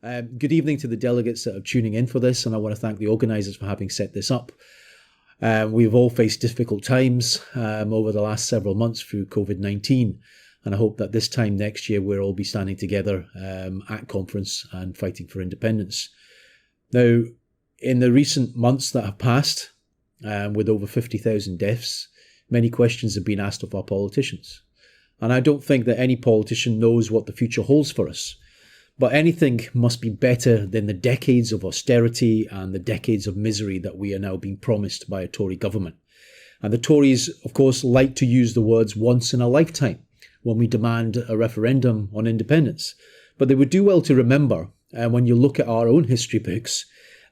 Good evening to the delegates that are tuning in for this, and I want to thank the organisers for having set this up. We've all faced difficult times over the last several months through COVID-19, and I hope that this time next year we'll all be standing together at conference and fighting for independence. Now, in the recent months that have passed, with over 50,000 deaths, many questions have been asked of our politicians. And I don't think that any politician knows what the future holds for us. But anything must be better than the decades of austerity and the decades of misery that we are now being promised by a Tory government. And the Tories, of course, like to use the words once in a lifetime when we demand a referendum on independence. But they would do well to remember, when you look at our own history books,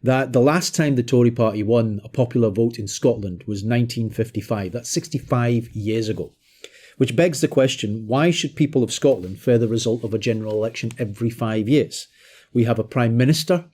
that the last time the Tory party won a popular vote in Scotland was 1955. That's 65 years ago. Which begs the question, why should people of Scotland fear the result of a general election every 5 years? We have a Prime Minister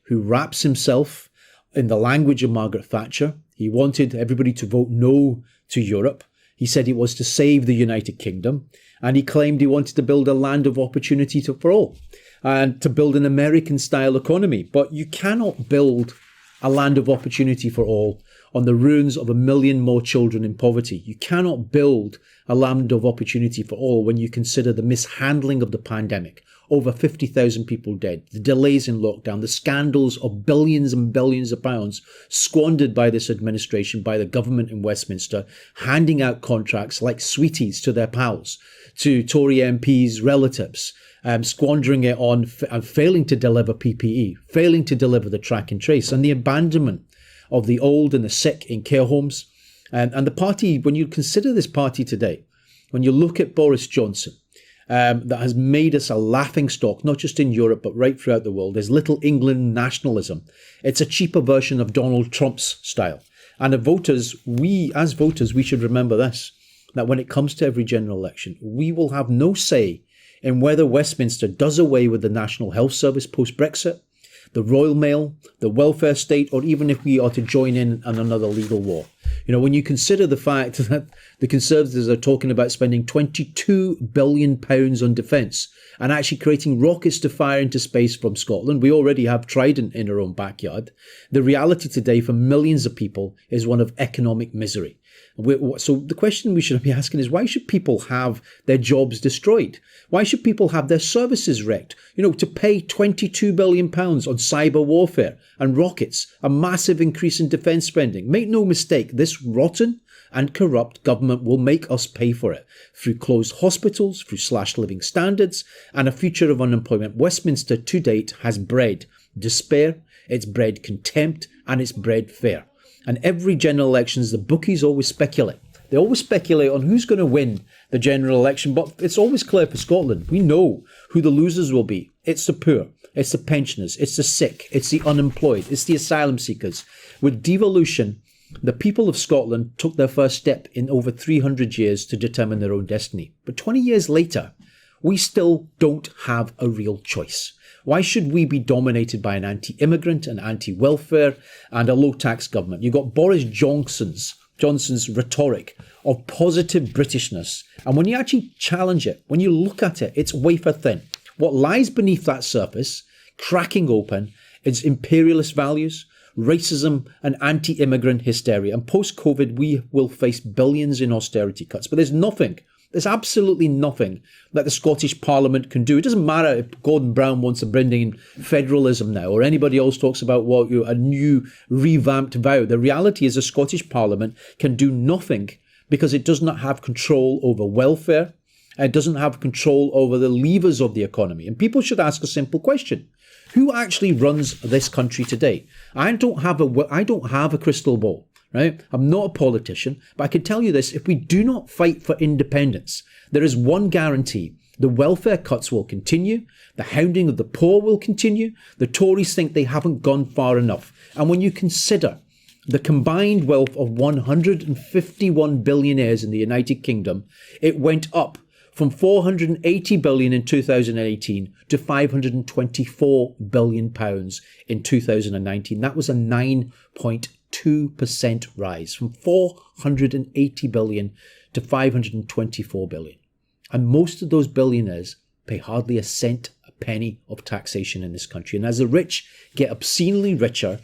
who wraps himself in the language of Margaret Thatcher. He wanted everybody to vote no to Europe. He said it was to save the United Kingdom. And he claimed he wanted to build a land of opportunity for all and to build an American-style economy. But you cannot build a land of opportunity for all on the ruins of 1 million more children in poverty. You cannot build a land of opportunity for all when you consider the mishandling of the pandemic. Over 50,000 people dead, the delays in lockdown, the scandals of billions and billions of pounds squandered by this administration, by the government in Westminster, handing out contracts like sweeties to their pals, to Tory MPs' relatives, squandering it on and failing to deliver PPE, failing to deliver the track and trace, and the abandonment of the old and the sick in care homes. And the party, when you consider this party today, when you look at Boris Johnson, that has made us a laughingstock, not just in Europe, but right throughout the world, is Little England nationalism. It's a cheaper version of Donald Trump's style. And as voters, we should remember this, that when it comes to every general election, we will have no say in whether Westminster does away with the National Health Service post-Brexit, the Royal Mail, the welfare state, or even if we are to join in another legal war. You know, when you consider the fact that the Conservatives are talking about spending £22 billion on defence and actually creating rockets to fire into space from Scotland, we already have Trident in our own backyard. The reality today for millions of people is one of economic misery. So the question we should be asking is, why should people have their jobs destroyed? Why should people have their services wrecked? You know, to pay £22 billion on cyber warfare and rockets, a massive increase in defence spending. Make no mistake, this rotten and corrupt government will make us pay for it through closed hospitals, through slashed living standards, and a future of unemployment. Westminster to date has bred despair, it's bred contempt, and it's bred fear. And every general elections, the bookies always speculate. They always speculate on who's going to win the general election, but it's always clear for Scotland. We know who the losers will be. It's the poor, it's the pensioners, it's the sick, it's the unemployed, it's the asylum seekers. With devolution, the people of Scotland took their first step in over 300 years to determine their own destiny. But 20 years later, we still don't have a real choice. Why should we be dominated by an anti-immigrant, an anti-welfare, and a low-tax government? You've got Boris Johnson's rhetoric of positive Britishness. And when you actually challenge it, when you look at it, it's wafer thin. What lies beneath that surface, cracking open, is imperialist values, racism, and anti-immigrant hysteria. And post-COVID, we will face billions in austerity cuts. But there's absolutely nothing that the Scottish Parliament can do. It doesn't matter if Gordon Brown wants to bring in federalism now, or anybody else talks about a new revamped vow. The reality is the Scottish Parliament can do nothing because it does not have control over welfare. It doesn't have control over the levers of the economy. And people should ask a simple question. Who actually runs this country today? I don't have a crystal ball. Right? I'm not a politician, but I can tell you this, if we do not fight for independence, there is one guarantee. The welfare cuts will continue, the hounding of the poor will continue, the Tories think they haven't gone far enough. And when you consider the combined wealth of 151 billionaires in the United Kingdom, it went up from 480 billion in 2018 to 524 billion pounds in 2019. That was a 9.2% rise, from 480 billion to 524 billion. And most of those billionaires pay hardly a cent, a penny of taxation in this country. And as the rich get obscenely richer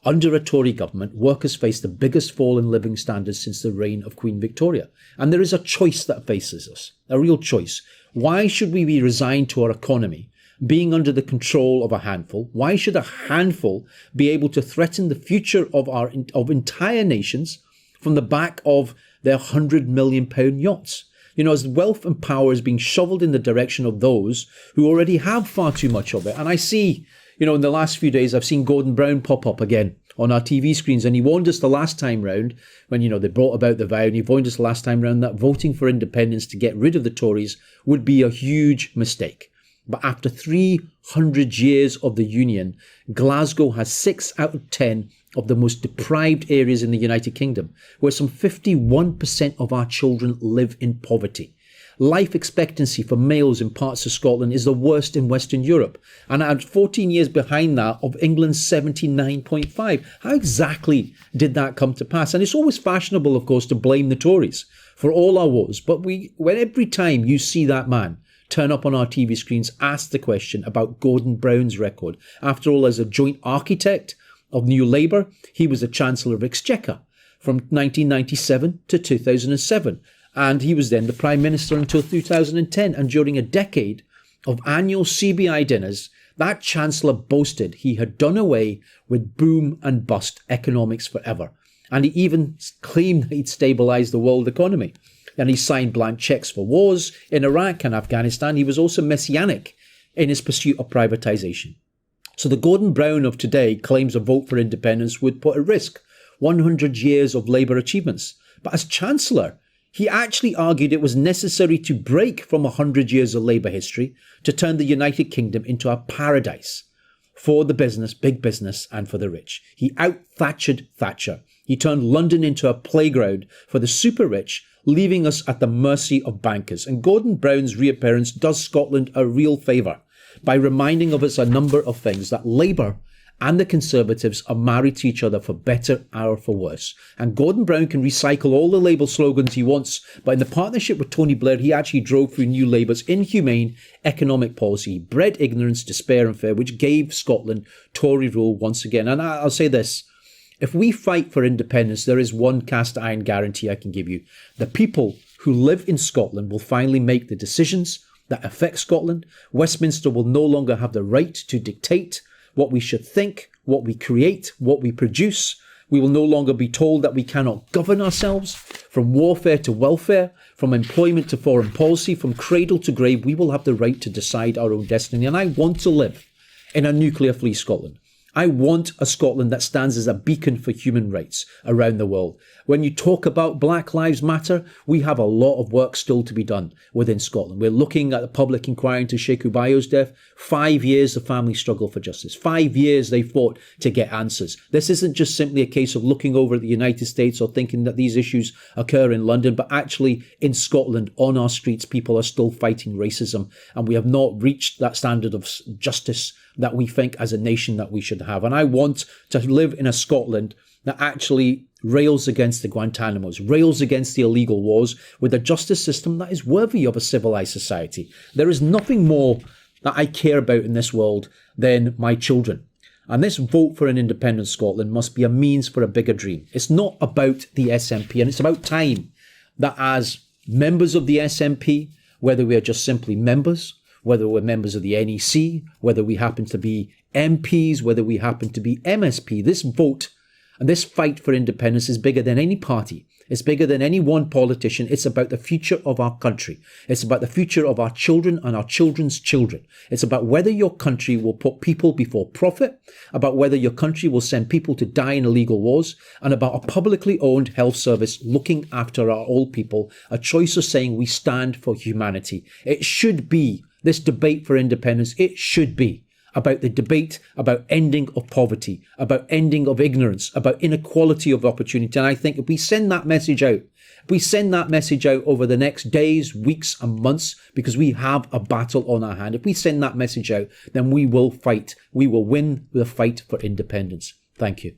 under a Tory government, workers face the biggest fall in living standards since the reign of Queen Victoria. And there is a choice that faces us, a real choice. Why should we be resigned to our economy being under the control of a handful? Why should a handful be able to threaten the future of entire nations from the back of their £100 million yachts? You know, as wealth and power is being shoveled in the direction of those who already have far too much of it. And I see, you know, in the last few days, I've seen Gordon Brown pop up again on our TV screens. And he warned us the last time round when, you know, they brought about the vow, and he warned us the last time round that voting for independence to get rid of the Tories would be a huge mistake. But after 300 years of the Union, Glasgow has 6 out of 10 of the most deprived areas in the United Kingdom, where some 51% of our children live in poverty. Life expectancy for males in parts of Scotland is the worst in Western Europe, and at 14 years behind that of England's 79.5. How exactly did that come to pass? And it's always fashionable, of course, to blame the Tories for all our woes, but when every time you see that man turn up on our TV screens, ask the question about Gordon Brown's record. After all, as a joint architect of New Labour, he was the Chancellor of Exchequer from 1997 to 2007. And he was then the Prime Minister until 2010. And during a decade of annual CBI dinners, that Chancellor boasted he had done away with boom and bust economics forever. And he even claimed that he'd stabilised the world economy. And he signed blank cheques for wars in Iraq and Afghanistan. He was also messianic in his pursuit of privatisation. So the Gordon Brown of today claims a vote for independence would put at risk 100 years of Labour achievements. But as Chancellor, he actually argued it was necessary to break from 100 years of Labour history to turn the United Kingdom into a paradise for the business, big business, and for the rich. He out-Thatchered Thatcher. He turned London into a playground for the super rich, leaving us at the mercy of bankers. And Gordon Brown's reappearance does Scotland a real favour by reminding of us a number of things, that Labour and the Conservatives are married to each other for better or for worse. And Gordon Brown can recycle all the Labour slogans he wants, but in the partnership with Tony Blair, he actually drove through New Labour's inhumane economic policy. He bred ignorance, despair and fear, which gave Scotland Tory rule once again. And I'll say this, if we fight for independence, there is one cast iron guarantee I can give you. The people who live in Scotland will finally make the decisions that affect Scotland. Westminster will no longer have the right to dictate what we should think, what we create, what we produce. We will no longer be told that we cannot govern ourselves. From warfare to welfare, from employment to foreign policy, from cradle to grave, we will have the right to decide our own destiny. And I want to live in a nuclear-free Scotland. I want a Scotland that stands as a beacon for human rights around the world. When you talk about Black Lives Matter, we have a lot of work still to be done within Scotland. We're looking at the public inquiry into Sheikh Ubayo's death. 5 years the family struggle for justice. 5 years they fought to get answers. This isn't just simply a case of looking over at the United States or thinking that these issues occur in London, but actually in Scotland, on our streets, people are still fighting racism, and we have not reached that standard of justice that we think as a nation that we should have. And I want to live in a Scotland that actually rails against the Guantanamos, rails against the illegal wars, with a justice system that is worthy of a civilized society. There is nothing more that I care about in this world than my children. And this vote for an independent Scotland must be a means for a bigger dream. It's not about the SNP, and it's about time that as members of the SNP, whether we are just simply members, whether we're members of the NEC, whether we happen to be MPs, whether we happen to be MSP, this vote and this fight for independence is bigger than any party. It's bigger than any one politician. It's about the future of our country. It's about the future of our children and our children's children. It's about whether your country will put people before profit, about whether your country will send people to die in illegal wars, and about a publicly owned health service looking after our old people, a choice of saying we stand for humanity. It should be this debate for independence. It should be about the debate about ending of poverty, about ending of ignorance, about inequality of opportunity. And I think if we send that message out, over the next days, weeks and months, because we have a battle on our hand, if we send that message out, then we will fight. We will win the fight for independence. Thank you.